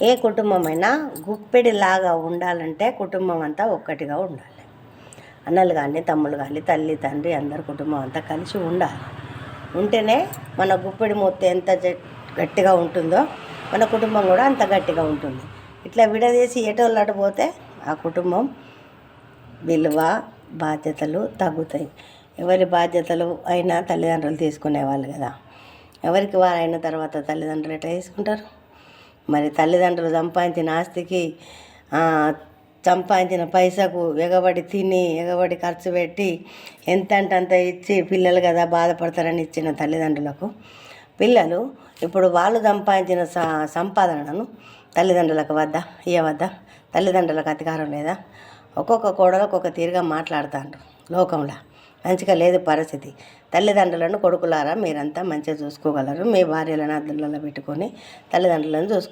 ఏ కుటుంబమైనా గుప్పెడిలాగా ఉండాలంటే కుటుంబం అంతా ఒక్కటిగా ఉండాలి. అన్నలు కానీ తమ్ముళ్ళు కానీ తల్లి తండ్రి అందరు కుటుంబం అంతా కలిసి ఉండాలి. ఉంటేనే మన గుప్పెడి మొత్తం ఎంత గట్టిగా ఉంటుందో మన కుటుంబం కూడా అంత గట్టిగా ఉంటుంది. ఇట్లా విడదీసి ఎటోళ్ళు పోతే ఆ కుటుంబం విలువ బాధ్యతలు తగ్గుతాయి. ఎవరి బాధ్యతలు అయినా తల్లిదండ్రులు తీసుకునేవాళ్ళు కదా. ఎవరికి వారు అయిన తర్వాత తల్లిదండ్రులు ఎట్లా తీసుకుంటారు? మరి తల్లిదండ్రులు సంపాదించిన ఆస్తికి సంపాదించిన పైసకు ఎగబడి తిని ఎగబడి ఖర్చు పెట్టి ఎంత అంటే అంత ఇచ్చి పిల్లలు కదా బాధపడతారని ఇచ్చిన తల్లిదండ్రులకు పిల్లలు ఇప్పుడు వాళ్ళు సంపాదించిన సంపాదనను తల్లిదండ్రులకు ఇవ్వవద్దా? తల్లిదండ్రులకు అధికారం లేదా? ఒక్కొక్క కోడలు ఒక్కొక్క తీరుగా మాట్లాడుతాండ్రు లోకంలో. మంచిగా లేదు పరిస్థితి. తల్లిదండ్రులను కొడుకులారా మీరంతా మంచిగా చూసుకోగలరు. మీ భార్యలను అద్దులలో పెట్టుకొని తల్లిదండ్రులను చూసుకో.